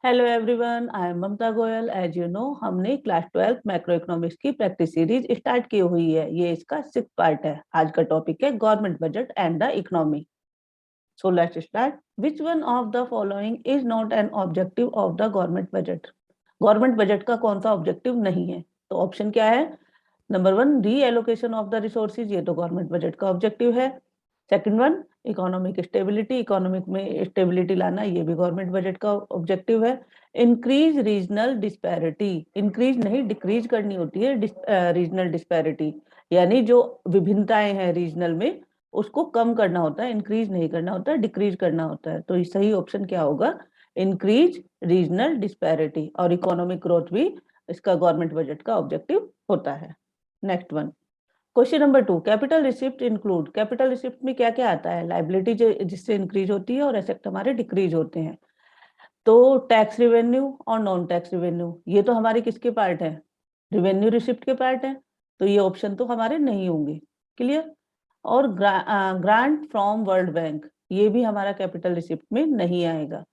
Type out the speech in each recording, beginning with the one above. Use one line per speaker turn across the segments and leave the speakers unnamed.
Hello everyone, I am Mamta Goyal. As you know, हमने class 12 macro economics की practice series start की हुई है। ये इसका 6th पार्ट है। आज का टॉपिक है government budget and the economy. So let's start. Which one of the following is not an objective of the government budget? Government budget का कौन सा ऑब्जेक्टिव नहीं है? तो ऑप्शन क्या है? नंबर 1, री एलोकेशन ऑफ द रिसोर्सेज, ये तो गवर्नमेंट बजट का ऑब्जेक्टिव है। Second one, economic stability, economic में स्टेबिलिटी लाना, ये भी गवर्नमेंट बजट का ऑब्जेक्टिव है। इंक्रीज रीजनल डिस्पैरिटी, इंक्रीज नहीं डिक्रीज करनी होती है रीजनल डिस्पैरिटी, यानी जो विभिन्नताएं हैं रीजनल में उसको कम करना होता है, इंक्रीज नहीं करना होता है, डिक्रीज करना होता है। तो सही ऑप्शन क्या होगा? Increase regional disparity. और इकोनॉमिक ग्रोथ भी इसका गवर्नमेंट बजट का ऑब्जेक्टिव होता है। Next one, question number 2, capital receipt include. Capital receipt में क्या क्या आता है? लाइबिलिटी जिससे इंक्रीज होती है और एसेट हमारे डिक्रीज होते हैं। तो टैक्स रिवेन्यू और नॉन टैक्स रिवेन्यू, ये तो हमारे किसके पार्ट है? रिवेन्यू रिसिप्ट के पार्ट है। तो ये ऑप्शन तो हमारे नहीं होंगे। क्लियर? और ग्रांट फ्रॉम वर्ल्ड बैंक, ये भी हमारा कैपिटल रिसिप्ट में नहीं आएगा।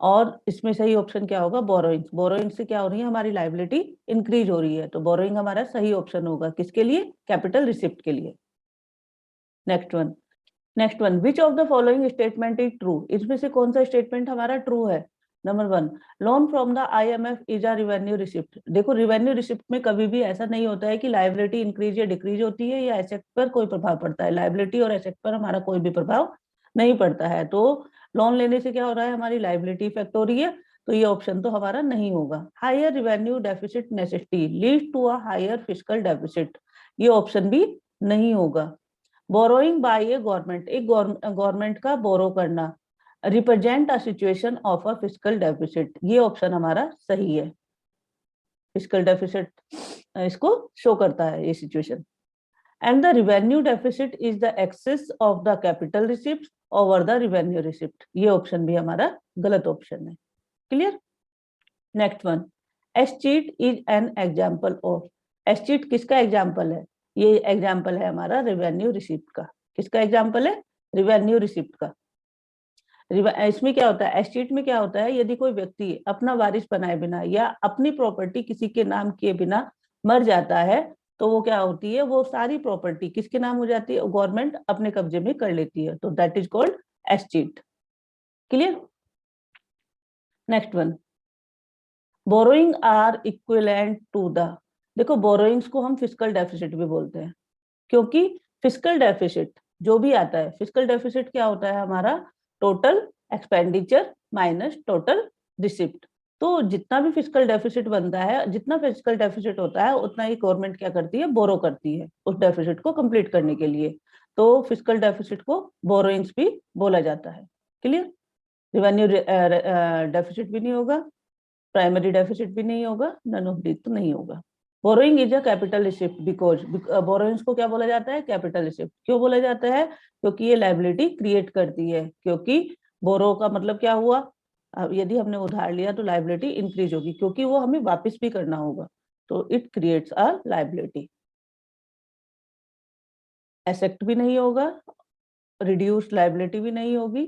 और इसमें सही ऑप्शन क्या होगा? बोरोइंग्स। बोरोइंग से क्या हो रही है? हमारी लाइबिलिटी इंक्रीज हो रही है, तो बोरोइंग हमारा सही ऑप्शन होगा। किसके लिए? कैपिटल रिसिप्ट के लिए। Next one, which of the following statement is true? इसमें से कौन सा स्टेटमेंट हमारा ट्रू है? Number 1, loan from the IMF is a revenue receipt. देखो, रिवेन्यू रिसिप्ट में कभी भी ऐसा नहीं होता है कि लाइबिलिटी इंक्रीज या डिक्रीज होती है या एसेट पर कोई प्रभाव पड़ता है। लाइबिलिटी और एसेट पर हमारा कोई भी प्रभाव नहीं पड़ता है। तो लोन लेने से क्या हो रहा है? हमारी लाइबिलिटी इफेक्ट हो रही है। तो ये ऑप्शन तो हमारा नहीं होगा। Higher revenue deficit necessity lead to a higher fiscal deficit, ये ऑप्शन भी नहीं होगा। बोरोइंग बाय ए गवर्नमेंट, एक गवर्नमेंट का बोरो करना, represent a situation of a fiscal deficit, ये ऑप्शन हमारा सही है। फिस्कल डेफिसिट इसको शो करता है, ये situation. And the revenue deficit is the excess of the capital receipt over the revenue receipt, ये ऑप्शन भी हमारा गलत ऑप्शन है। Clear? Next one, escheat is an example of. Escheat किसका एग्जाम्पल है? ये एग्जाम्पल है हमारा रेवेन्यू रिसिप्ट का। किसका एग्जाम्पल है? रेवेन्यू रिसिप्ट का। इसमें क्या होता है? एस्चीट में क्या होता है? यदि कोई व्यक्ति अपना वारिस बनाए बिना या अपनी प्रॉपर्टी किसी के नाम किए बिना मर जाता है, तो वो क्या होती है? वो सारी प्रॉपर्टी किसके नाम हो जाती है? गवर्नमेंट अपने कब्जे में कर लेती है। तो that is called escheat. Clear? Next one, borrowing are equivalent to the. देखो, बोरोइंग्स को हम फिस्कल डेफिसिट भी बोलते हैं, क्योंकि फिस्कल डेफिसिट जो भी आता है, फिस्कल डेफिसिट क्या होता है? हमारा total expenditure minus total receipt. तो जितना भी फिस्कल डेफिसिट बनता है, जितना फिस्कल डेफिसिट होता है, उतना ही गवर्नमेंट क्या करती है? बोरो करती है उस डेफिसिट को कंप्लीट करने के लिए। तो फिस्कल डेफिसिट को बोरोइंग्स भी बोला जाता है। क्लियर? रिवेन्यू डेफिसिट भी नहीं होगा, प्राइमरी डेफिसिट भी नहीं होगा, नन ऑफ दिस तो नहीं होगा। Borrowing is a capital receipt because, borrowings को क्या बोला जाता है? Capital receipt. क्यों बोला जाता है? क्योंकि ये लाइबिलिटी क्रिएट करती है। क्योंकि बोरो का मतलब क्या हुआ? यदि हमने उधार लिया तो लाइबिलिटी इंक्रीज होगी, क्योंकि वो हमें वापस भी करना होगा। तो it creates a liability. Asset भी नहीं होगा, रिड्यूस्ड लाइबिलिटी भी नहीं होगी,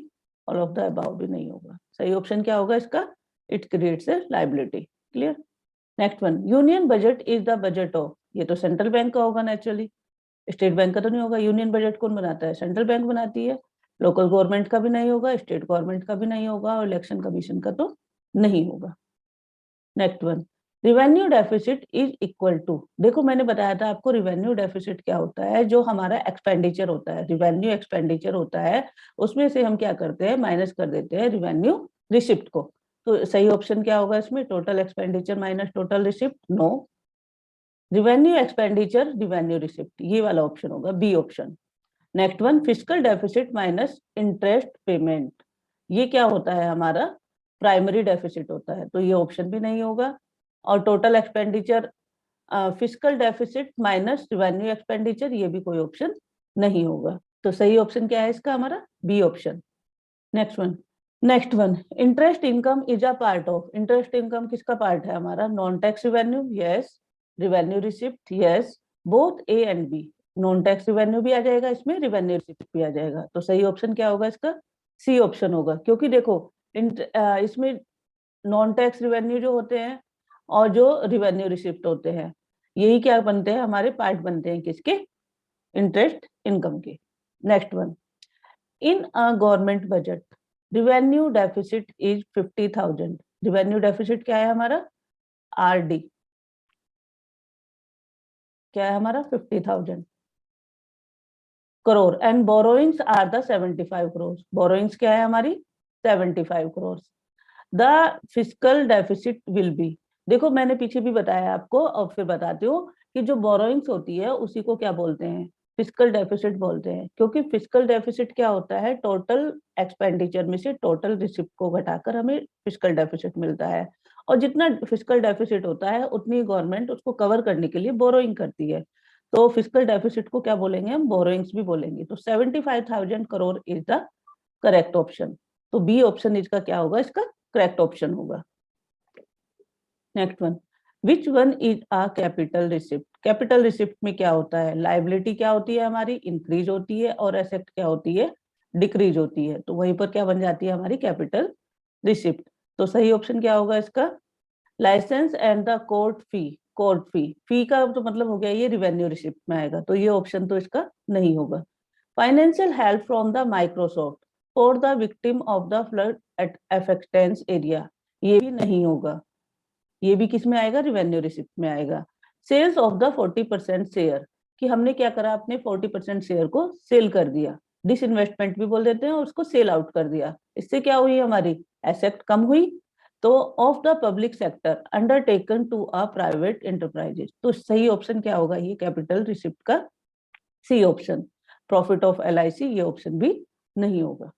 ऑल ऑफ द अबाव भी नहीं होगा। सही ऑप्शन क्या होगा इसका? It creates a liability. Clear? Next one, union budget is the budget of. ये तो सेंट्रल बैंक का होगा नेचुरली, स्टेट बैंक का तो नहीं होगा। यूनियन बजट कौन बनाता है? सेंट्रल बैंक बनाती है। लोकल गवर्नमेंट का भी नहीं होगा, स्टेट गवर्नमेंट का भी नहीं होगा, और इलेक्शन कमीशन का तो नहीं होगा। Next one, revenue deficit is equal to. देखो, मैंने बताया था आपको रिवेन्यू डेफिसिट क्या होता है। जो हमारा एक्सपेंडिचर होता है, रिवेन्यू एक्सपेंडिचर होता है, उसमें से हम क्या करते हैं? माइनस कर देते हैं रिवेन्यू रिसिप्ट को। तो सही ऑप्शन क्या होगा इसमें? Total expenditure minus total receipt. No, revenue expenditure revenue receipt, ये वाला ऑप्शन होगा, B option. Next one, fiscal deficit minus interest payment, ये क्या होता है? हमारा प्राइमरी डेफिसिट होता है। तो ये ऑप्शन भी नहीं होगा। और total expenditure, fiscal deficit minus revenue expenditure, ये भी कोई ऑप्शन नहीं होगा। तो सही ऑप्शन क्या है इसका? हमारा B option. Next one, interest income is a part of. Interest income किसका पार्ट है? हमारा non tax revenue, yes. Revenue receipt, yes. Both A and B. Non tax revenue भी आ जाएगा इसमें, रिवेन्यू रिसिप्ट भी आ जाएगा। तो सही ऑप्शन क्या होगा इसका? सी ऑप्शन होगा। क्योंकि देखो, इसमें नॉन टैक्स रिवेन्यू जो होते हैं और जो रिवेन्यू रिसिप्ट होते हैं, यही क्या बनते हैं, हमारे पार्ट बनते हैं किसके, इंटरेस्ट इनकम के। Next one, in a government budget revenue deficit is 50,000। Revenue deficit क्या है हमारा, आरडी, क्या है हमारा 50,000 crore, and borrowings are the 75 crore. Borrowings क्या है हमारी 75 crore. The fiscal deficit will be, देखो मैंने पीछे भी बताया आपको और फिर बताती हूँ कि जो बोरोइंग्स होती है उसी को क्या बोलते हैं, फिजिकल डेफिसिट बोलते हैं। क्योंकि फिजिकल डेफिसिट क्या होता है, टोटल एक्सपेंडिचर में से टोटल रिसिप्ट को घटाकर हमें फिजिकल डेफिसिट मिलता है, और जितना फिजिकल डेफिसिट होता है उतनी गवर्नमेंट उसको कवर करने के लिए बोरोइंग करती है। तो फिजिकल डेफिसिट को क्या बोलेंगे हम, बोरोइंग्स भी बोलेंगे। तो 75,000 crore is the correct option. तो बी ऑप्शन इसका क्या होगा, इसका करेक्ट ऑप्शन होगा। Next one, which one is a capital receipt. Capital receipt में क्या होता है, लाइबिलिटी क्या होती है हमारी, इंक्रीज होती है, और एसेट क्या होती है, डिक्रीज होती है। तो वहीं पर क्या बन जाती है हमारी कैपिटल रिसिप्ट। तो सही ऑप्शन क्या होगा इसका, license and the court fee. Court fee, fee का तो मतलब हो गया ये रिवेन्यू रिसिप्ट में आएगा, तो ये ऑप्शन तो इसका नहीं होगा। Financial help from the Microsoft for the victim of the flood at affected area, ये भी नहीं होगा। ये भी किस में आएगा, रिवेन्यू रिसिप्ट में आएगा। सेल्स ऑफ द 40% शेयर, कि हमने क्या करा, अपने 40% शेयर को सेल कर दिया, डिसइन्वेस्टमेंट भी बोल देते हैं, और उसको सेल आउट कर दिया। इससे क्या हुई हमारी एसेट कम हुई। तो of the public sector undertaken to a private enterprises, तो सही ऑप्शन क्या होगा, ये कैपिटल रिसिप्ट का C option. Profit of LIC, ये ऑप्शन भी नहीं होगा।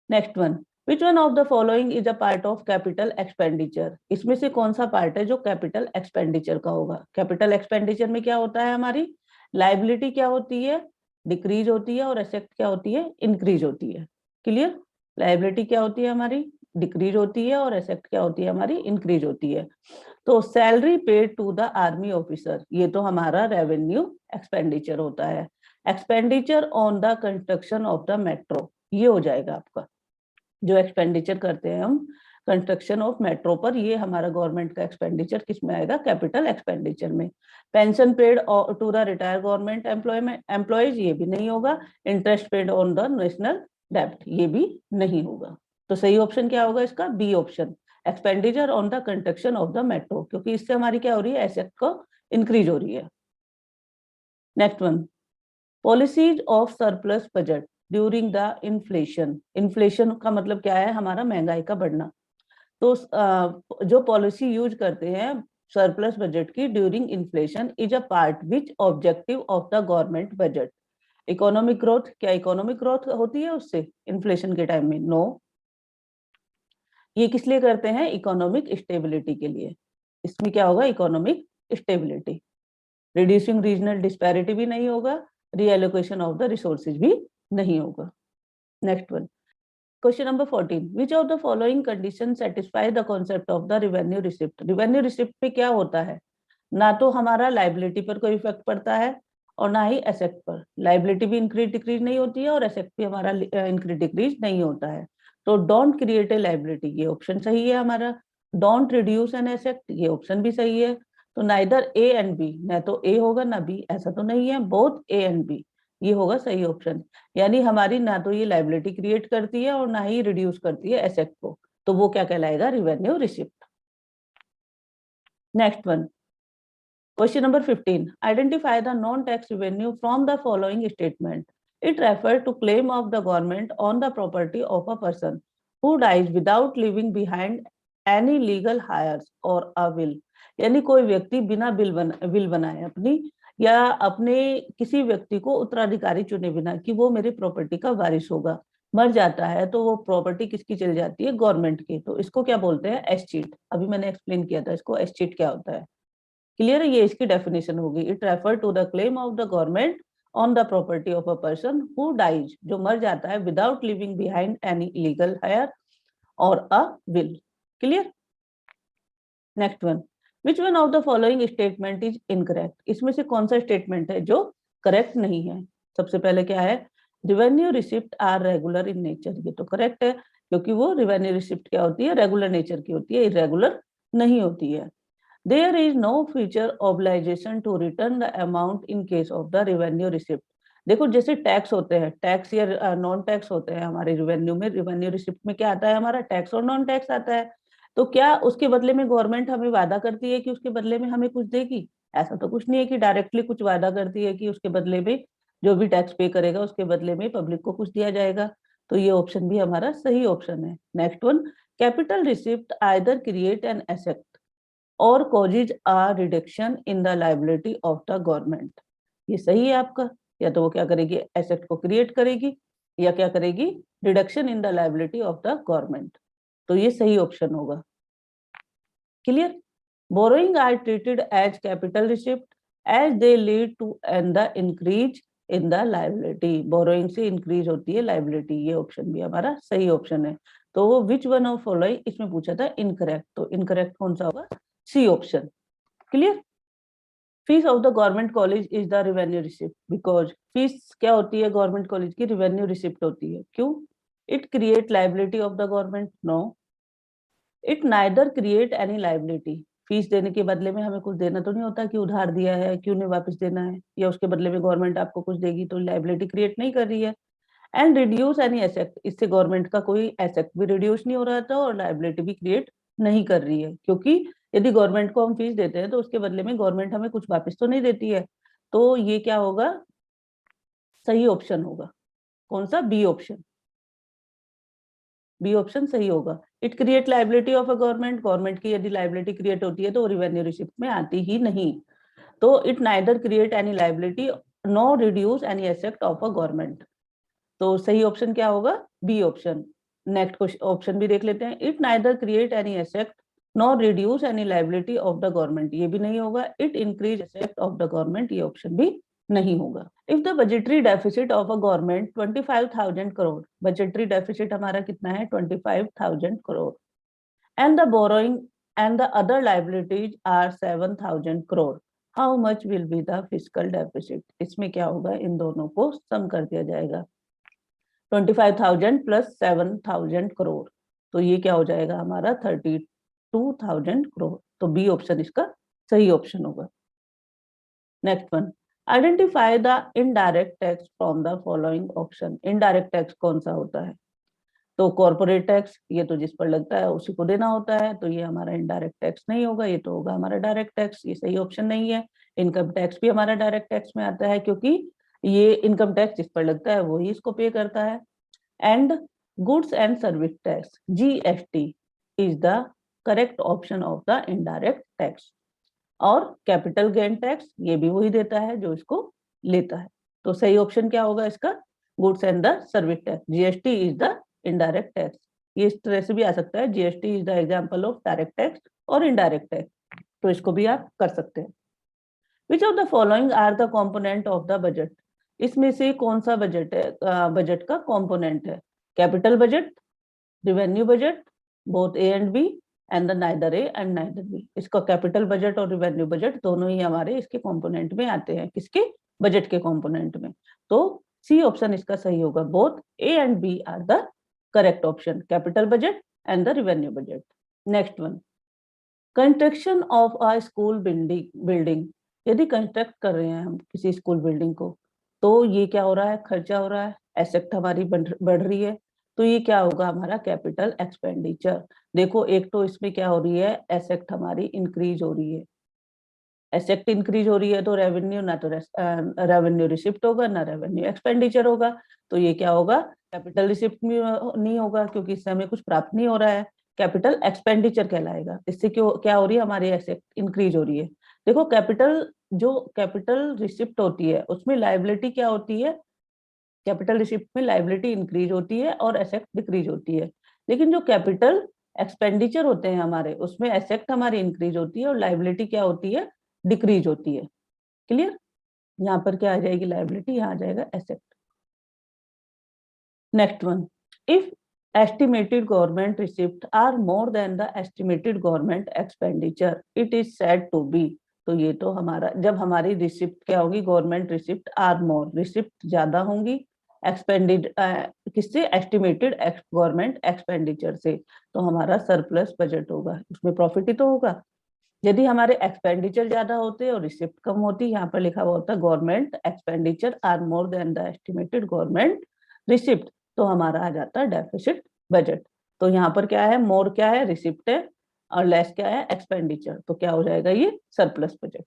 Next one, which one of the following is a part of capital expenditure. इसमें से कौन सा पार्ट है जो कैपिटल एक्सपेंडिचर का होगा। कैपिटल एक्सपेंडिचर में क्या होता है, हमारी लाइबिलिटी क्या होती है, डिक्रीज होती है, और एसेट क्या होती है, इंक्रीज होती है। क्लियर, लाइबिलिटी क्या होती है हमारी, डिक्रीज होती है, और एसेट क्या होती है हमारी, इंक्रीज होती है। तो salary paid to the army officer, ये तो हमारा रेवेन्यू एक्सपेंडिचर होता है। Expenditure on the construction of the metro, ये हो जाएगा आपका, जो एक्सपेंडिचर करते हैं हम कंस्ट्रक्शन ऑफ मेट्रो पर, ये हमारा गवर्नमेंट का एक्सपेंडिचर किस में आएगा, कैपिटल एक्सपेंडिचर में। Pension paid to the retire government employees, ये भी नहीं होगा। Interest paid on the national डेब्ट, ये भी नहीं होगा। तो सही ऑप्शन क्या होगा इसका, B option, expenditure on the construction of the metro, क्योंकि इससे हमारी क्या हो रही है, एसेट को इंक्रीज हो रही है। Next one, policies of surplus budget during the inflation. Inflation का मतलब क्या है, हमारा महंगाई का बढ़ना। तो जो पॉलिसी यूज करते हैं सरप्लस बजट की during inflation is a part which objective of the government budget. Economic growth, क्या इकोनॉमिक ग्रोथ होती है उससे इन्फ्लेशन के टाइम में, नो। ये किस लिए करते हैं, इकोनॉमिक स्टेबिलिटी के लिए। इसमें क्या होगा, economic stability. Reducing regional disparity भी नहीं होगा, रीएलोकेशन ऑफ द रिसोर्सेज भी नहीं होगा। Next one, question number 14, which of the following condition satisfy the concept of the revenue receipt. Revenue receipt पे क्या होता है, ना तो हमारा लाइबिलिटी पर कोई इफेक्ट पड़ता है और ना ही एसेट पर। लाइबिलिटी भी इंक्रीज डिक्रीज नहीं होती है और एसेट भी हमारा इंक्रीज डिक्रीज नहीं होता है। तो डोंट क्रिएट ए लाइबिलिटी, ये ऑप्शन सही है हमारा। डोंट रिड्यूस एन एसेट, ये ऑप्शन भी सही है। तो नाइदर ए एंड बी, ना तो ए होगा ना बी, ऐसा तो नहीं है, बोथ ए एंड बी, ये होगा सही ऑप्शन। यानी हमारी ना तो ये लाइबिलिटी क्रिएट करती है और ना ही रिड्यूस करती है एसेट को, तो वो क्या कहलाएगा, revenue receipt. Next one, question number 15, identify the non tax revenue from the following statement. It refer to claim of the government on the property of a person who dies without living behind any legal heirs or a will. यानी कोई व्यक्ति बिना will बनाए अपनी, या अपने किसी व्यक्ति को उत्तराधिकारी चुने बिना कि वो मेरी प्रॉपर्टी का वारिस होगा, मर जाता है, तो वो प्रॉपर्टी किसकी चली जाती है, गवर्नमेंट की। तो इसको क्या बोलते हैं, एस्चीट। अभी मैंने एक्सप्लेन किया था इसको, एस्चीट क्या होता है। क्लियर है, ये इसकी डेफिनेशन होगी। It refer to the claim of the government on the property of a person who dies, जो मर जाता है, without living behind any legal heir or a will. Clear. Next one, which one of the following statement is incorrect. इसमें से कौन सा statement है जो करेक्ट नहीं है। सबसे पहले क्या है, revenue receipt are regular in nature, ये तो करेक्ट है। क्योंकि वो रेवेन्यू रिसिप्ट क्या होती है, रेगुलर नेचर की होती है, इरेगुलर नहीं होती है। There is no future obligation to return the amount in case of the revenue receipt. देखो जैसे टैक्स होते हैं, टैक्स या नॉन टैक्स होते हैं हमारे रिवेन्यू में, रिवेन्यू रिसिप्ट में क्या आता है हमारा, टैक्स और नॉन टैक्स आता है। तो क्या उसके बदले में गवर्नमेंट हमें वादा करती है कि उसके बदले में हमें कुछ देगी? ऐसा तो कुछ नहीं है कि डायरेक्टली कुछ वादा करती है कि उसके बदले में जो भी टैक्स पे करेगा उसके बदले में पब्लिक को कुछ दिया जाएगा। तो ये ऑप्शन भी हमारा सही ऑप्शन है। Next one, capital receipt either create an asset और causes a reduction in the liability of the government। ये सही है आपका, या तो वो क्या करेगी, एसेट को क्रिएट करेगी, या क्या करेगी, reduction in the liability of the government. तो ये सही ऑप्शन होगा। Clear? Borrowing are treated as capital receipt as they lead to and the increase in the liability. Borrowing से इंक्रीज होती है लाइबिलिटी, ये ऑप्शन भी हमारा सही ऑप्शन है। तो विच वन ऑफ फॉलोइंग, इसमें पूछा था इनकरेक्ट, तो इनकरेक्ट कौन सा होगा, C option. Clear? Fees of the government college is the revenue receipt, because fees क्या होती है गवर्नमेंट कॉलेज की, रेवेन्यू रिसिप्ट होती है। क्यों? It create liability of the government, no. It neither create any liability, fees देने के बदले में हमें कुछ देना तो नहीं होता कि उधार दिया है क्यों नहीं वापस देना है, या उसके बदले में गवर्नमेंट आपको कुछ देगी तो लाइबिलिटी क्रिएट नहीं कर रही है। एंड रिड्यूस एनी एसेट, इससे गवर्नमेंट का कोई एसेट भी रिड्यूस नहीं हो रहा था और लाइबिलिटी भी क्रिएट नहीं कर रही है, क्योंकि यदि गवर्नमेंट को हम फीस देते हैं तो उसके बदले में गवर्नमेंट हमें कुछ वापस तो नहीं देती है। तो ये क्या होगा, सही ऑप्शन होगा। कौन सा, बी ऑप्शन। बी ऑप्शन सही होगा। It create liability of a government, government की यदि लाइबिलिटी क्रिएट होती है तो रेवेन्यू रिसिप्ट में आती ही नहीं। तो it neither create any liability no reduce any asset of a government. तो सही ऑप्शन क्या होगा, बी ऑप्शन। नेक्स्ट ऑप्शन भी देख लेते हैं, it neither create any asset nor reduce any liability of the government, ये भी नहीं होगा। It increase asset of the government, ये ऑप्शन भी नहीं होगा। If the budgetary deficit of a government 25,000 crore, budgetary deficit हमारा कितना है 25,000 crore, and the borrowing and the other liabilities are 7,000 crore, how much will be the fiscal deficit. इसमें क्या होगा, इन दोनों को सम कर दिया जाएगा, 25,000 प्लस 7,000 करोड़, तो ये क्या हो जाएगा हमारा 32,000 करोड़। तो बी ऑप्शन इसका सही ऑप्शन होगा। Next one, identify the indirect tax from the following option. Indirect tax कौन सा होता है, तो कॉर्पोरेट टैक्स, ये तो जिस पर लगता है उसी को देना होता है, तो ये हमारा इनडायरेक्ट टैक्स नहीं होगा, ये तो होगा हमारा डायरेक्ट टैक्स, ये सही ऑप्शन नहीं है। इनकम टैक्स भी हमारा डायरेक्ट टैक्स में आता है, क्योंकि ये इनकम टैक्स जिस पर लगता है वही इसको पे करता है। And goods and service tax, GST, is the correct option of the indirect tax. और कैपिटल गेन टैक्स, ये भी वही देता है जो इसको लेता है। तो सही ऑप्शन क्या होगा इसका, goods and the service tax, GST is the indirect tax. ये इस तरह से भी आ सकता है, GST is the example of direct tax or indirect tax, तो इसको भी आप कर सकते हैं। Which of the following are the component of the budget, इसमें से कौन सा बजट है, बजट का कॉम्पोनेंट है, capital budget, revenue budget, both A and B, and the neither A and neither B. इसका कैपिटल बजट और रिवेन्यू बजट दोनों ही हमारे इसके कंपोनेंट में आते हैं, किसके, बजट के कंपोनेंट में। तो सी ऑप्शन इसका सही होगा, both A and B are the correct option, capital budget and the revenue budget. Next one, construction of a school building, यदि कंस्ट्रक्ट कर रहे हैं हम किसी स्कूल बिल्डिंग को, तो ये क्या हो रहा है, खर्चा हो रहा है, एसेट हमारी बढ़ रही है, तो ये क्या होगा हमारा कैपिटल एक्सपेंडिचर। देखो एक तो इसमें क्या हो रही है, एसेट हमारी इंक्रीज हो रही है, एसेट इंक्रीज हो रही है तो रेवेन्यू ना तो रेवेन्यू रिसिप्ट होगा ना रेवेन्यू एक्सपेंडिचर होगा, तो ये क्या होगा, कैपिटल रिसिप्ट नहीं होगा क्योंकि इससे हमें कुछ प्राप्त नहीं हो रहा है, कैपिटल एक्सपेंडिचर कहलाएगा। इससे क्यों क्या हो रही है, हमारी एसेट इंक्रीज हो रही है। देखो कैपिटल, जो कैपिटल रिसिप्ट होती है उसमें लाइबिलिटी क्या होती है, कैपिटल रिसिप्ट में लाइबिलिटी इंक्रीज होती है और एसेट डिक्रीज होती है, लेकिन जो कैपिटल एक्सपेंडिचर होते हैं हमारे, उसमें एसेट हमारी इंक्रीज होती है और लाइबिलिटी क्या होती है, डिक्रीज होती है। क्लियर? यहाँ पर क्या आ जाएगी लाइबिलिटी, यहाँ आ जाएगा asset. Next one, if estimated government receipt are more than the estimated government expenditure it is said to be, तो ये तो हमारा, जब हमारी रिसिप्ट क्या होगी, government receipt are more, receipt ज्यादा होंगी एक्सपेंडिड किससे, एस्टिमेटेड गवर्नमेंट एक्सपेंडिचर से, तो हमारा सरप्लस बजट होगा, उसमें प्रॉफिट ही तो होगा। यदि हमारे एक्सपेंडिचर ज्यादा होते और रिसिप्ट कम होती, यहाँ पर लिखा हुआ होता government expenditure are more than the estimated government receipt, तो हमारा आ जाता है डेफिसिट बजट। तो यहाँ पर क्या है, मोर क्या है, रिसिप्ट है, और लेस क्या है, एक्सपेंडिचर, तो क्या हो जाएगा, ये surplus budget.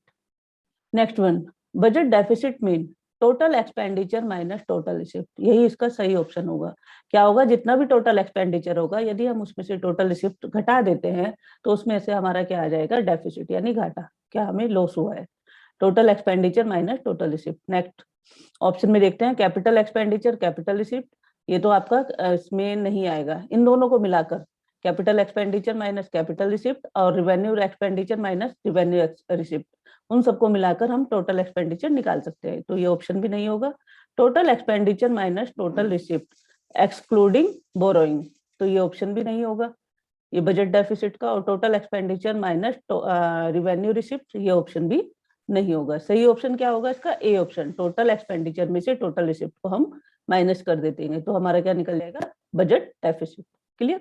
Next one, budget deficit mean total expenditure minus total receipt, यही इसका सही ऑप्शन होगा। क्या होगा, जितना भी टोटल एक्सपेंडिचर होगा, यदि हम उसमें से टोटल रिसिप्ट घटा देते हैं तो उसमें से हमारा क्या आ जाएगा, डेफिसिट यानी घाटा, क्या हमें लॉस हुआ है। Total expenditure minus total receipt. Next option में देखते हैं, कैपिटल एक्सपेंडिचर कैपिटल रिसिप्ट, ये तो आपका इसमें नहीं आएगा। इन दोनों को मिलाकर capital expenditure minus capital receipt और revenue expenditure minus revenue receipt, उन सबको मिलाकर हम टोटल एक्सपेंडिचर निकाल सकते हैं, तो ये ऑप्शन भी नहीं होगा। Total expenditure minus total receipt excluding borrowing, तो ये ऑप्शन भी नहीं होगा, ये बजट डेफिसिट का। और total expenditure minus revenue receipt, ये ऑप्शन भी नहीं होगा। सही ऑप्शन क्या होगा इसका, ए ऑप्शन, टोटल एक्सपेंडिचर में से टोटल रिसिप्ट को हम माइनस कर देते हैं, तो हमारा क्या निकल जाएगा, बजट डेफिसिट। क्लियर।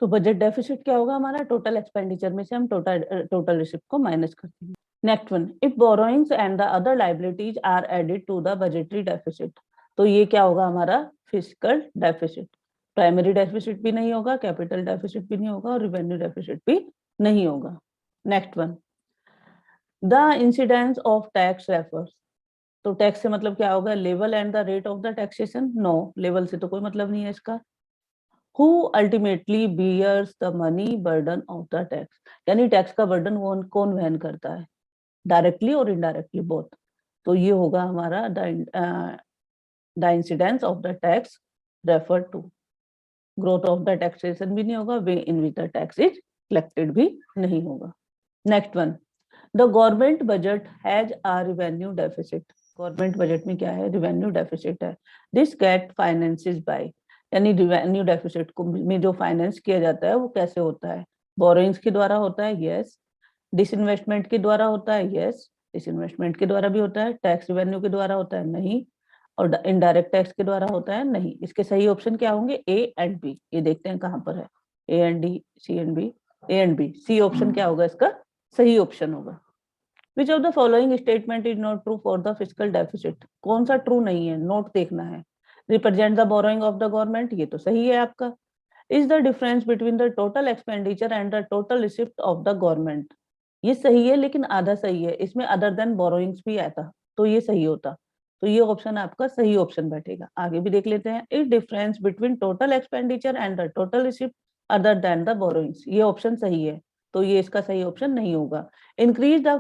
तो बजट डेफिसिट क्या होगा हमारा, टोटल एक्सपेंडिचर में से हम टोटल रिसिप्ट को माइनस करते हैं। Next one, if borrowings and the other liabilities are added to the budgetary deficit, तो ये क्या होगा हमारा, फिस्कल डेफिसिट। प्राइमरी डेफिसिट भी नहीं होगा, कैपिटल डेफिसिट भी नहीं होगा, और रिवेन्यू डेफिसिट भी नहीं होगा। Next one, the incidence of tax refers, तो टैक्स से मतलब क्या होगा, level and the rate of the taxation, no, level से तो कोई मतलब नहीं है इसका। Who ultimately bears the money burden of the tax, यानी टैक्स का बर्डन कौन वहन करता है, डायरेक्टली और इनडायरेक्टली बोथ, तो ये होगा हमारा the incidence of the tax refer to. Growth of the taxation भी नहीं होगा, way in which the tax is collected भी नहीं होगा। Next one, the government budget has a revenue deficit, government budget में क्या है, रिवेन्यू डेफिसिट है। दिस गेट फाइनेंसेस बाय, यानी रिवेन्यू डेफिसिट को में जो फाइनेंस किया जाता है वो कैसे होता है, बोरोइंग्स के द्वारा होता है, यस। डिसइन्वेस्टमेंट के द्वारा होता है, यस, डिसइन्वेस्टमेंट के द्वारा भी होता है। टैक्स रिवेन्यू के द्वारा होता है, नहीं। और इनडायरेक्ट टैक्स के द्वारा होता है, नहीं। इसके सही ऑप्शन क्या होंगे, ए एंड बी, ये देखते हैं कहां पर है, A and D, C and B, A and B, C option क्या होगा इसका सही ऑप्शन होगा। Which of the following statement is not true for the fiscal deficit, कौन सा ट्रू नहीं है, नोट देखना है। Represent the borrowing of the government, ये तो सही है आपका। Is the difference between the total expenditure and the total receipt of the government, ये सही है लेकिन आधा सही है, इसमें अदर देन बोरोइंग्स भी आता तो ये सही होता, तो ये ऑप्शन आपका सही ऑप्शन बैठेगा। आगे भी देख लेते हैं, is difference between total expenditure and the total receipt other than the borrowings, ये ऑप्शन सही है, तो ये इसका सही ऑप्शन नहीं होगा। Increase the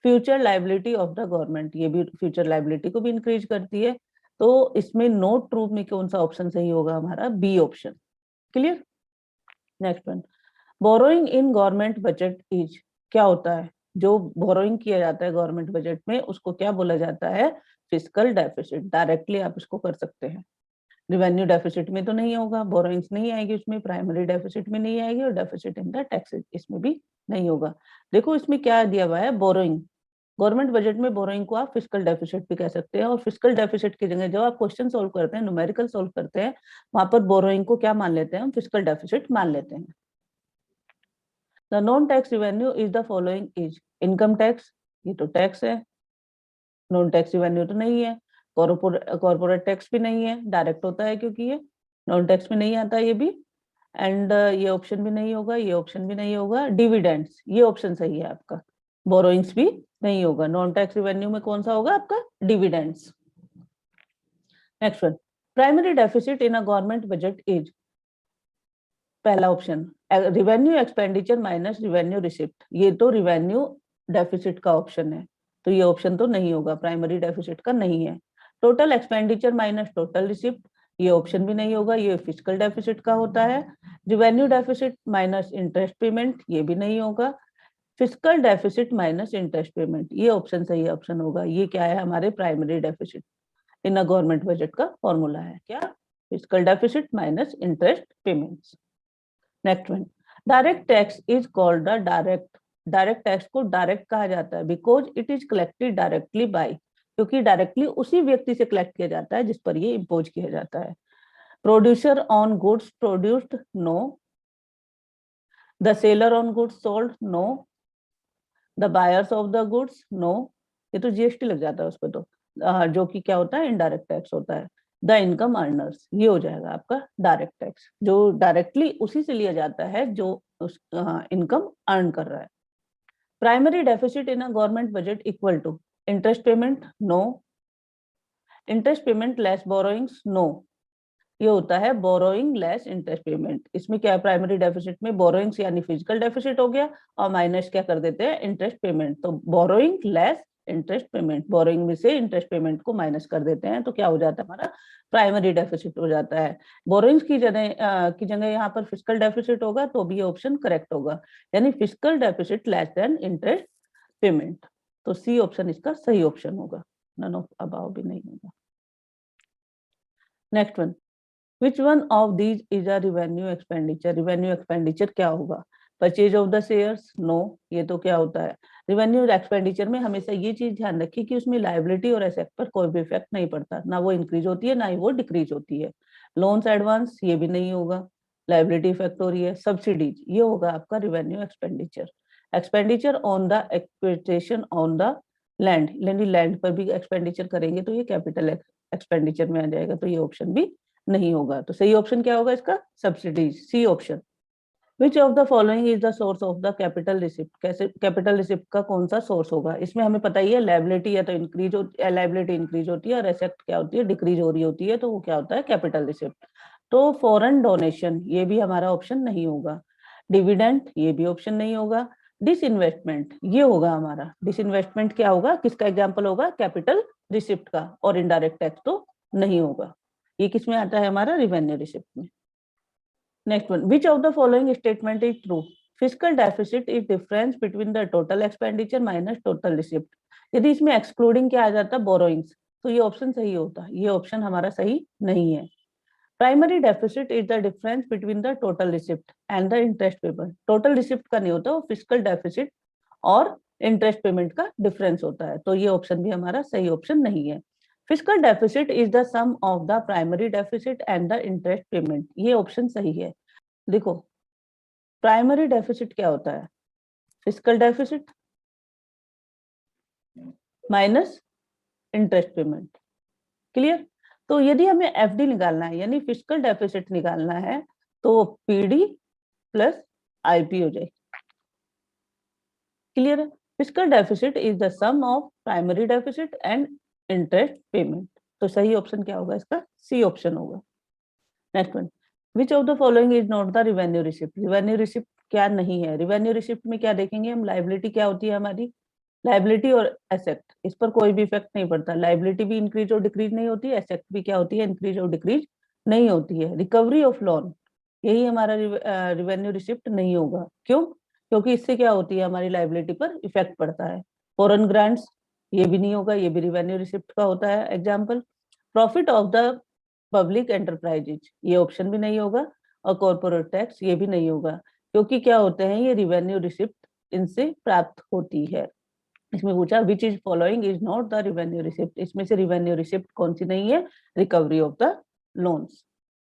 future liability of the government, ये भी फ्यूचर लाइबिलिटी को भी इंक्रीज करती है, तो इसमें नोट ट्रू में कौन सा ऑप्शन सही होगा हमारा, B option. Clear. Next one, borrowing in government budget is, क्या होता है, जो बोरोइंग किया जाता है गवर्नमेंट बजट में उसको क्या बोला जाता है, फिस्कल डेफिसिट। डायरेक्टली आप इसको कर सकते हैं, रिवेन्यू डेफिसिट में तो नहीं होगा, बोरोइंग्स नहीं आएगी उसमें, प्राइमरी डेफिसिट में नहीं आएगी, और डेफिसिट इन द टैक्सेस इसमें भी नहीं होगा। देखो इसमें क्या दिया हुआ है, बोरोइंग, गवर्नमेंट बजट में बोरोइंग को आप फिस्कल डेफिसिट भी कह सकते हैं, और फिस्कल डेफिसिट की जगह जब आप क्वेश्चन सोल्व करते हैं, न्यूमेरिकल सोल्व करते हैं, वहां पर बोरोइंग को क्या मान लेते हैं हम, फिस्कल डेफिसिट मान लेते हैं। The non tax revenue is the following is, income tax, ये तो टैक्स है, नॉन टैक्स रिवेन्यू तो नहीं है। कॉर्पोरेट टैक्स भी नहीं है, डायरेक्ट होता है क्योंकि ये नॉन टैक्स में नहीं आता ये भी। एंड ये ऑप्शन भी नहीं होगा, ये ऑप्शन भी नहीं होगा। डिविडेंड्स, ये ऑप्शन सही है आपका। बोरोइंग्स भी नहीं होगा। नॉन टैक्स रिवेन्यू में कौन सा होगा आपका, dividends. Next one, primary deficit in a government budget is, पहला option revenue expenditure minus revenue receipt, ये तो रिवेन्यू डेफिसिट का ऑप्शन है, तो ये ऑप्शन तो नहीं होगा, प्राइमरी डेफिसिट का नहीं है। Total expenditure minus total receipt, ये ऑप्शन भी नहीं होगा, ये फिस्कल डेफिसिट का होता है। Revenue deficit minus interest payment, ये भी नहीं होगा। Fiscal deficit minus interest payment, ये ऑप्शन सही ऑप्शन होगा। ये क्या है हमारे, primary deficit in a government budget का फॉर्मूला है, क्या, fiscal deficit minus interest payments. Next one, direct tax is called the direct, direct tax को डायरेक्ट कहा जाता है because it is collected directly by, क्योंकि डायरेक्टली उसी व्यक्ति से कलेक्ट किया जाता है जिस पर ये इम्पोज किया जाता है। Producer on goods produced, no. The seller on goods sold, no. The buyers of the goods, no. ये तो जीएसटी लग जाता है उस पर, तो जो कि क्या होता है, इनडायरेक्ट टैक्स होता है। द इनकम अर्नर्स, ये हो जाएगा आपका डायरेक्ट टैक्स, जो डायरेक्टली उसी से लिया जाता है जो उस इनकम अर्न कर रहा है। Primary deficit in a government budget equal to interest payment, no. Interest payment less borrowings, no. ये होता है बोरोइंग लेस इंटरेस्ट पेमेंट। इसमें क्या है, प्राइमरी डेफिसिट में बोरोइंग्स यानी फिजिकल डेफिसिट हो गया, और माइनस क्या कर देते हैं, इंटरेस्ट पेमेंट। तो borrowing less interest payment, borrowing में से इंटरेस्ट पेमेंट को माइनस कर देते हैं, तो क्या हो जाता है, हमारा प्राइमरी डेफिसिट हो जाता है। बोरोइंग्स की जगह यहाँ पर फिजिकल डेफिसिट होगा, तो भी ये ऑप्शन करेक्ट होगा, यानी physical deficit less than interest payment. तो सी ऑप्शन इसका सही ऑप्शन होगा, नन ऑफ अबाव भी नहीं होगा। Next one, Which one of these is a revenue expenditure? Revenue expenditure क्या होगा? Purchase of the shares? No, ये तो क्या होता है, revenue expenditure में हमेशा ये चीज ध्यान रखिए कि उसमें liability और asset पर कोई भी इफेक्ट नहीं पड़ता, ना वो इंक्रीज होती है ना ही वो डिक्रीज होती है। लोन्स एडवांस, ये भी नहीं होगा, लाइबिलिटी इफेक्ट हो रही है। सब्सिडीज, ये होगा आपका revenue expenditure. Expenditure on the acquisition on the land, यानी लैंड पर भी एक्सपेंडिचर करेंगे तो ये कैपिटल एक्सपेंडिचर में आ जाएगा, तो ये ऑप्शन भी नहीं होगा। तो सही ऑप्शन क्या होगा इसका, subsidies, C option. Which of the following is the source of the capital receipt? कैसे कैपिटल रिसिप्ट का कौन सा सोर्स होगा? इसमें हमें पता ही है, लायबिलिटी या तो इंक्रीज होती है, लायबिलिटी इंक्रीज होती है, और एसेट क्या होती है, डिक्रीज हो रही होती है, तो वो क्या होता है, कैपिटल रिसिप्ट। तो फॉरेन डोनेशन, ये भी हमारा ऑप्शन नहीं होगा। डिविडेंड, ये भी ऑप्शन नहीं होगा। डिसइन्वेस्टमेंट, ये होगा हमारा। डिसइन्वेस्टमेंट क्या होगा, किसका एग्जाम्पल होगा, कैपिटल रिसिप्ट का। और इनडायरेक्ट टैक्स तो नहीं होगा। ये किस में आता है, हमारा रेवेन्यू रिसिप्ट में। Next one, which of the following statement is true? Physical deficit is difference between the total expenditure minus total receipt. यदि इसमें एक्सक्लूडिंग क्या आ जाता है, बोरोइंग्स, तो ये ऑप्शन सही होता, ये ऑप्शन हमारा सही नहीं है। Primary deficit is the difference between the total receipt and the interest payment. Total receipt का नहीं होता, वो फिजिकल डेफिसिट और इंटरेस्ट पेमेंट का डिफरेंस होता है, तो ये ऑप्शन भी हमारा सही ऑप्शन नहीं है। Fiscal deficit is the sum of the primary deficit and the interest payment, ये ऑप्शन सही है। देखो, प्राइमरी डेफिसिट क्या होता है, fiscal deficit minus interest payment. Clear? तो यदि हमें एफडी निकालना है, यानी फिजिकल डेफिसिट निकालना है, तो पीडी प्लस आईपी हो जाए। क्लियर है? Fiscal deficit is the sum of primary deficit and interest payment. तो सही ऑप्शन क्या होगा इसका, सी ऑप्शन होगा। Next one, which of the following is not the revenue receipt? Revenue receipt क्या नहीं है? रिवेन्यू रिसिप्ट में क्या देखेंगे हम, लाइबिलिटी क्या होती है हमारी, लाइबिलिटी और एसेट, इस पर कोई भी इफेक्ट नहीं पड़ता। लाइबिलिटी भी इंक्रीज और डिक्रीज नहीं होती है, एसेट भी क्या होती है, इंक्रीज और डिक्रीज नहीं होती है। रिकवरी ऑफ लोन, यही हमारा रिवेन्यू रिसिप्ट नहीं होगा। क्यों? क्योंकि इससे क्या होती है, हमारी लाइबिलिटी पर इफेक्ट पड़ता है। फॉरेन ग्रांट्स, ये भी नहीं होगा, ये भी रिवेन्यू रिसिप्ट का होता है example. Profit of the public enterprises, ये ऑप्शन भी नहीं होगा। और कॉर्पोरेट टैक्स, ये भी नहीं होगा, क्योंकि क्या होते हैं, ये रिवेन्यू रिसिप्ट इनसे प्राप्त होती है। इसमें पूछा which is following is not the revenue receipt, इसमें से रिवेन्यू रिसिप्ट कौन सी नहीं है, recovery of the loans.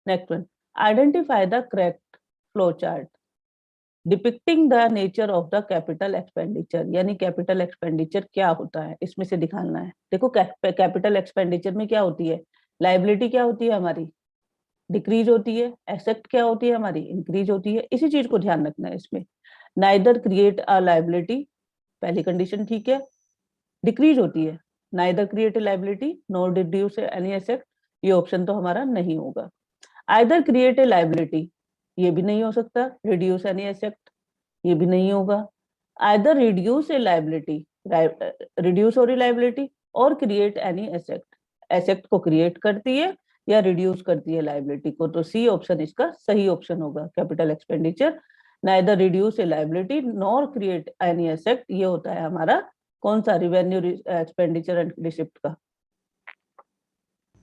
Next one, identify the correct flow chart depicting the nature of the capital expenditure, यानी कैपिटल एक्सपेंडिचर क्या होता है, इसमें से दिखाना है। देखो, कैपिटल एक्सपेंडिचर में क्या होती है, लाइबिलिटी क्या होती है हमारी, डिक्रीज होती है, एसेट क्या होती है हमारी, इंक्रीज होती है। इसी चीज को ध्यान रखना है इसमें। नाइदर क्रिएट अ लाइबिलिटी, पहली कंडीशन ठीक है, डिक्रीज होती है। Neither create a liability nor reduce any asset, ये ऑप्शन तो हमारा नहीं होगा। आइदर क्रिएट ए लाइबिलिटी, ये भी नहीं हो सकता। रिड्यूस एनी एसेट, ये भी नहीं होगा। Either reduce a liability, reduce हो रही लाइबिलिटी, और क्रिएट एनी एसेट, एसेट को क्रिएट करती है या रिड्यूस करती है लाइबिलिटी को, तो सी ऑप्शन इसका सही ऑप्शन होगा। Capital expenditure neither reduce a liability nor create any asset, ये होता है हमारा कौन सा, रिवेन्यू एक्सपेंडिचर एंड रिसिप्ट का।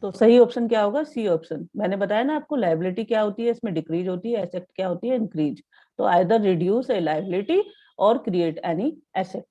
तो सही ऑप्शन क्या होगा, सी ऑप्शन। मैंने बताया ना आपको, लाइबिलिटी क्या होती है, इसमें डिक्रीज होती है, एसेट क्या होती है, इंक्रीज। तो आइदर रिड्यूस ए लाइबिलिटी और create any asset.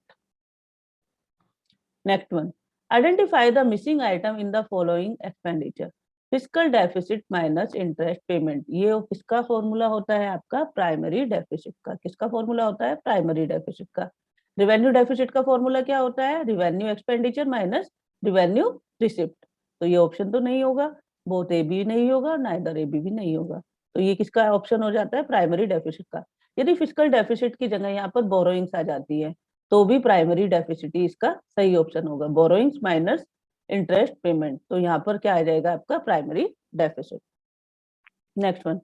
Next one, identify the missing item in the following expenditure. Fiscal deficit minus interest payment, ये किसका फॉर्मूला होता है आपका? प्राइमरी डेफिसिट का। किसका फॉर्मूला होता है? प्राइमरी डेफिसिट का। रिवेन्यू डेफिसिट का फॉर्मूला क्या होता है? Revenue expenditure minus revenue receipt. तो ये ऑप्शन तो नहीं होगा, बोथ ए बी नहीं होगा, नाइदर ए बी भी नहीं होगा। तो ये किसका ऑप्शन हो जाता है? प्राइमरी डेफिसिट का। यदि फिस्कल डेफिसिट की जगह यहाँ पर बोरोइंग्स आ जाती है तो भी प्राइमरी डेफिसिट ही इसका सही ऑप्शन होगा। बोरोइंग्स माइनस इंटरेस्ट पेमेंट, तो यहाँ पर क्या आ जाएगा आपका? Primary deficit. Next one,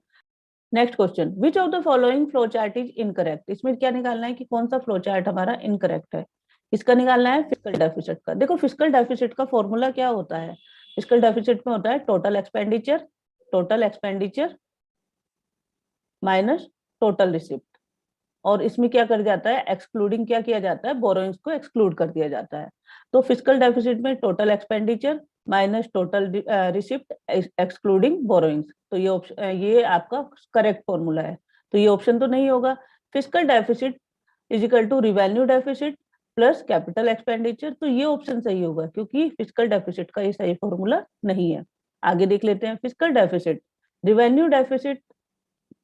next question, which of the following flow chart is incorrect. इसमें क्या निकालना है कि कौन सा फ्लो चार्ट हमारा इनकरेक्ट है। इसका निकालना है फिस्कल डेफिसिट का। देखो फिस्कल डेफिसिट का फॉर्मूला क्या होता है? फिस्कल डेफिसिट में होता है total expenditure minus total receipt. और इसमें क्या कर जाता है? एक्सक्लूडिंग क्या किया जाता है? बोरोइंग्स को एक्सक्लूड कर दिया जाता है। तो फिस्कल डेफिसिट में total expenditure minus total receipt excluding borrowings, तो ये ऑप्शन, ये आपका करेक्ट फॉर्मूला है। तो ये ऑप्शन तो नहीं होगा। Fiscal deficit is equal to revenue deficit plus capital expenditure, तो ये ऑप्शन सही होगा क्योंकि फिस्कल डेफिसिट का ये सही फॉर्मूला नहीं है। आगे देख लेते हैं। Fiscal deficit revenue deficit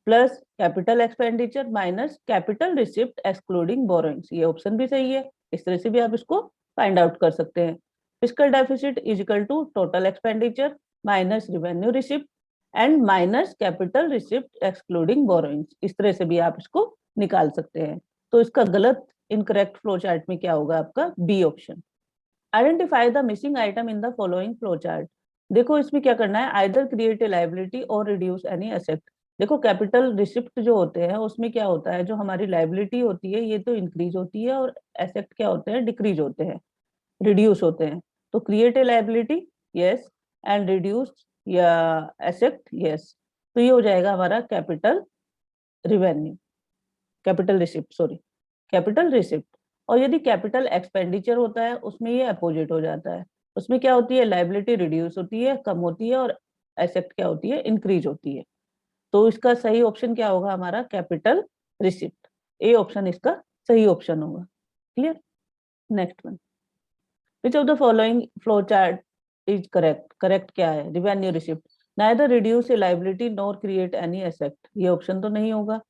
plus capital expenditure minus capital receipt excluding borrowings, ये ऑप्शन भी सही है। इस तरह से भी आप इसको फाइंड आउट कर सकते हैं। Fiscal deficit is equal to total expenditure minus revenue receipt and minus capital receipt excluding borrowings, इस तरह से भी आप इसको निकाल सकते हैं। तो इसका गलत इनकरेक्ट फ्लो चार्ट में क्या होगा आपका? B option. Identify the missing item in the following flow chart. देखो इसमें क्या करना है? Either create a liability or reduce any asset. देखो कैपिटल रिसिप्ट जो होते हैं उसमें क्या होता है? जो हमारी लाइबिलिटी होती है ये तो इंक्रीज होती है और एसेट क्या होते हैं? डिक्रीज होते हैं, रिड्यूस होते हैं। तो create a liability yes, and reduce या एसेट यस, तो ये हो जाएगा हमारा capital revenue, capital receipt, sorry capital receipt. और यदि कैपिटल एक्सपेंडिचर होता है उसमें ये अपोजिट हो जाता है। उसमें क्या होती है? लाइबिलिटी रिड्यूस होती है, कम होती है, और एसेट क्या होती है? इंक्रीज होती है। तो इसका सही ऑप्शन क्या होगा हमारा? Capital receipt. ए ऑप्शन इसका सही ऑप्शन होगा। Clear? Next one, which of the following flow chart is correct. Correct क्या है? Revenue receipt neither reduce a liability nor create any asset, ये ऑप्शन तो नहीं होगा।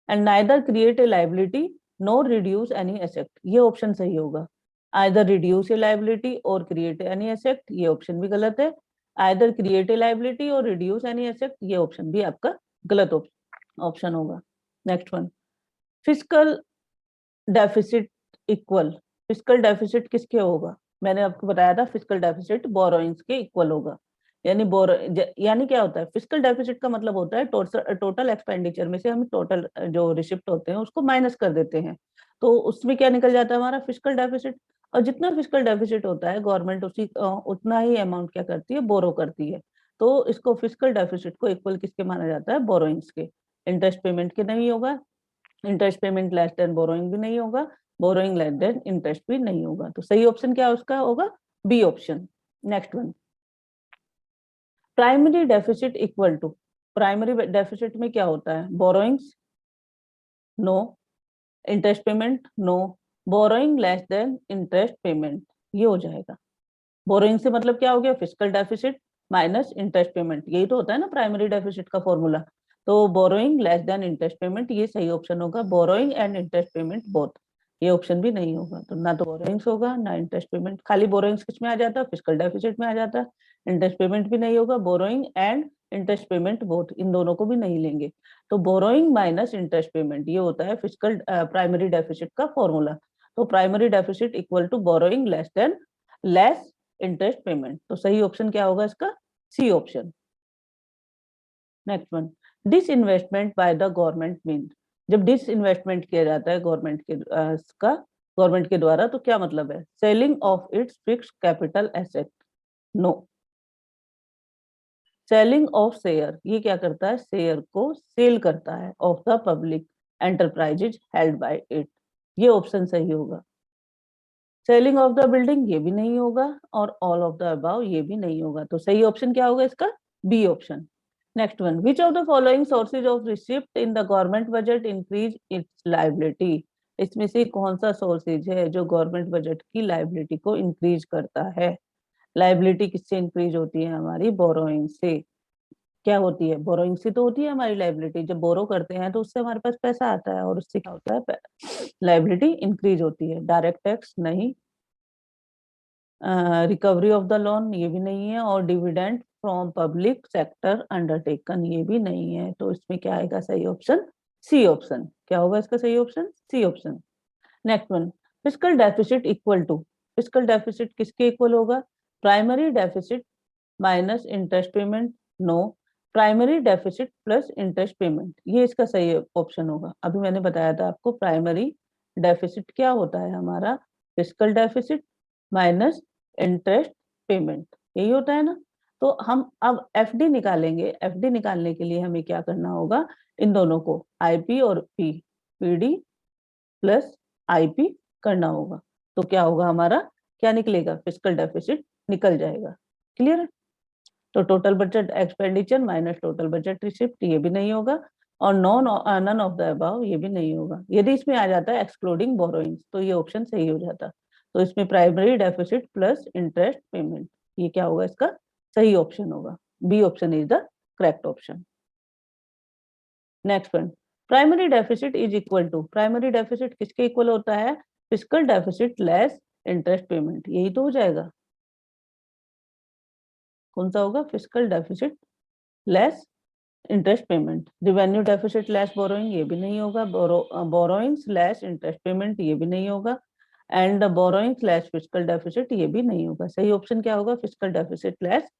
And neither create a liability nor reduce any asset, ये option सही होगा। Either reduce ए liability और क्रिएट एनी एसेट, ये ऑप्शन भी गलत है। Either create a liability or reduce any asset, ये ऑप्शन भी आपका गलत ऑप्शन होगा। Next one, fiscal deficit equal. Fiscal deficit किसके होगा? मैंने आपको बताया था फिस्कल डेफिसिट बोरोइंग्स के इक्वल होगा। यानी यानी क्या होता है? फिस्कल डेफिसिट का मतलब होता है टोटल एक्सपेंडिचर में से हम टोटल जो रिसिप्ट होते हैं उसको माइनस कर देते हैं, तो उसमें क्या निकल जाता है? हमारा फिस्कल डेफिसिट। और जितना फिस्कल डेफिसिट होता है गवर्नमेंट उसी उतना ही अमाउंट क्या करती है? बोरो करती है। तो इसको फिस्कल डेफिसिट को इक्वल किसके माना जाता है? बोरोइंग्स के। इंटरेस्ट पेमेंट के नहीं होगा, interest payment less than borrowing भी नहीं होगा, बोरोइंग लेस देन इंटरेस्ट भी नहीं होगा। तो सही ऑप्शन क्या उसका होगा? B option. Next one, primary deficit equal to. Primary deficit में क्या होता है? Borrowings no, interest payment no, borrowing less than interest payment, ये हो जाएगा। बोरोइंग से मतलब क्या हो गया? Fiscal deficit minus interest payment, यही तो होता है ना प्राइमरी डेफिसिट का फॉर्मूला। तो borrowing less than interest payment, ये सही ऑप्शन होगा। Borrowing and interest payment both, ये ऑप्शन भी नहीं होगा। तो ना तो बोरोइंग्स होगा ना इंटरेस्ट पेमेंट। खाली बोरोइंग्स किस में आ जाता है? फिस्कल डेफिसिट में आ जाता है। इंटरेस्ट पेमेंट भी नहीं होगा। Borrowing and interest payment both, इन दोनों को भी नहीं लेंगे। तो बोरोइंग माइनस इंटरेस्ट पेमेंट, ये होता है फिस्कल प्राइमरी डेफिसिट का फॉर्मूला। तो primary deficit equal to borrowing less than less interest payment, तो सही ऑप्शन क्या होगा इसका? C option. Next one, disinvestment by the government mean. जब डिस इन्वेस्टमेंट किया जाता है गवर्नमेंट के द्वारा तो क्या मतलब है? Selling of its fixed capital asset, no. Selling of share, ये क्या करता है? शेयर को सेल करता है of the public enterprises held by it, ये ऑप्शन सही होगा। सेलिंग ऑफ द बिल्डिंग, ये भी नहीं होगा। और ऑल ऑफ द अबाव, ये भी नहीं होगा। तो सही ऑप्शन क्या होगा इसका? B option. Next one, which of the following sources of receipt in the government budget increase its liability. इसमें से कौन सा सोर्सेज है जो गवर्नमेंट बजट की लाइबिलिटी को इंक्रीज करता है? लाइबिलिटी किससे इंक्रीज होती है? हमारी बोरोइंग से। क्या होती है? बोरोइंग से तो होती है हमारी लाइबिलिटी। जब बोरो करते हैं तो उससे हमारे पास पैसा आता है और उससे क्या होता है? लाइबिलिटी इंक्रीज होती है। डायरेक्ट टैक्स नहीं, रिकवरी ऑफ द लोन ये भी नहीं है, और dividend from public sector undertaken ये भी नहीं है। तो इसमें क्या आएगा सही ऑप्शन? C option. क्या होगा इसका सही option? C option. Next one, fiscal deficit equal to. Fiscal deficit किसके इक्वल होगा? Primary deficit minus interest payment? No, primary deficit plus interest payment, ये इसका सही ऑप्शन होगा। अभी मैंने बताया था आपको प्राइमरी डेफिसिट क्या होता है हमारा? Fiscal deficit minus interest payment, यही होता है ना। तो हम अब एफडी निकालेंगे। एफडी निकालने के लिए हमें क्या करना होगा? इन दोनों को आईपी और पीडी प्लस आईपी करना होगा। तो क्या होगा हमारा? क्या निकलेगा? फिस्कल डेफिसिट निकल जाएगा। क्लियर है? तो total budget expenditure minus total budget receipt ये भी नहीं होगा, और नन ऑफ द अबव ये भी नहीं होगा। यदि इसमें आ जाता है एक्सक्लूडिंग बोरोइंग्स तो ये ऑप्शन सही हो जाता। तो इसमें primary deficit plus interest payment, ये क्या होगा? इसका सही ऑप्शन होगा। B option is the correct option. Next one, primary deficit is equal to. Primary deficit किसके इक्वल होता है? Fiscal deficit less interest payment, यही तो हो जाएगा। कौन सा होगा? Fiscal deficit less interest payment. Revenue deficit less borrowing ये भी नहीं होगा। बोरोइंग्स लेस इंटरेस्ट पेमेंट ये भी नहीं होगा, and borrowings less fiscal deficit ये भी नहीं होगा। सही ऑप्शन क्या होगा? Fiscal deficit less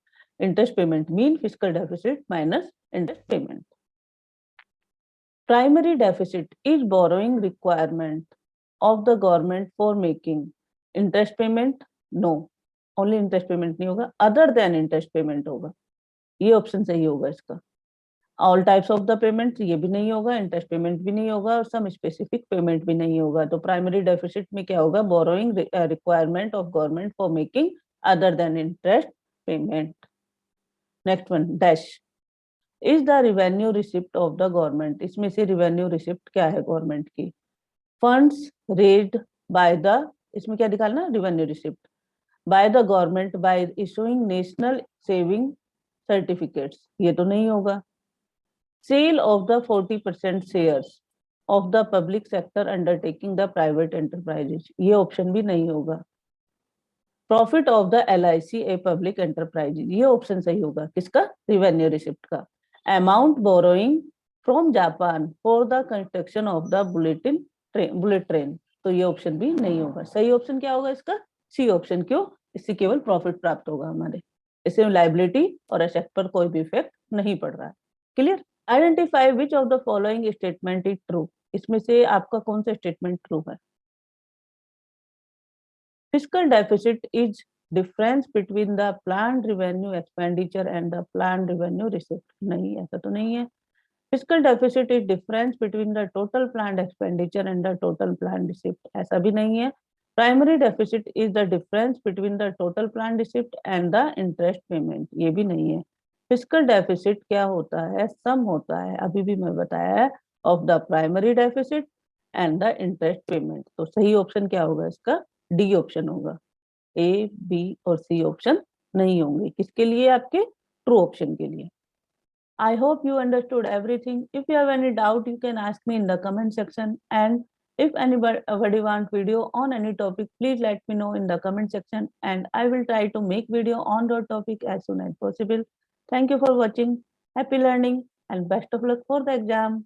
interest payment, mean fiscal deficit minus interest payment. Primary deficit is borrowing requirement of the government for making interest payment? No, only interest payment नहीं होगा, other than interest payment होगा। ये option सही होगा इसका। All types of the payment ये भी नहीं होगा, इंटरेस्ट पेमेंट भी नहीं होगा, और सम स्पेसिफिक पेमेंट भी नहीं होगा। तो प्राइमरी डेफिसिट में क्या होगा? Borrowing requirement of government for making other than interest payment. Next one, dash is the revenue receipt of the government. इसमें से रिवेन्यू रिसिप्ट क्या है गवर्नमेंट की? फंड्स रेज्ड बाय द, इसमें क्या निकालना? Revenue receipt by the government by issuing national saving certificates, ये तो नहीं होगा। Sale of the 40% shares of the public sector undertaking the private enterprises, ये ऑप्शन भी नहीं होगा। Profit of the LIC a public enterprise, ये ऑप्शन सही होगा। किसका? रिवेन्यू रिसिप्ट का। Amount borrowing from Japan for the construction of the bullet train, तो ये ऑप्शन भी नहीं होगा। सही ऑप्शन क्या होगा इसका? C option. क्यों? इससे केवल प्रॉफिट प्राप्त होगा हमारे, इससे लाइबिलिटी और एसेट पर कोई भी इफेक्ट नहीं पड़ रहा है। Clear? Identify which of the following statement is true. इसमें से आपका कौन सा स्टेटमेंट ट्रू है? Fiscal deficit is difference between the planned revenue expenditure and the planned revenue receipt, नहीं, ऐसा तो नहीं है। Fiscal deficit is difference between the total planned expenditure and the total planned receipt, ऐसा भी नहीं है। Primary deficit is the difference between the total planned receipt and the interest payment, ये भी नहीं है। Fiscal deficit क्या होता है? सम होता है, अभी भी मैं बताया है, of the primary deficit and the interest payment। तो सही ऑप्शन क्या होगा इसका? डी ऑप्शन होगा। ए, बी और सी ऑप्शन नहीं होंगे। किसके लिए? आपके ट्रू ऑप्शन के लिए। I hope you understood everything. If you have any doubt, you can ask me in the comment section. And if anybody want video on any topic, please let me know in the comment section, and I will try to make video on the topic as soon as possible. Thank you for watching. Happy learning and best of luck for the exam.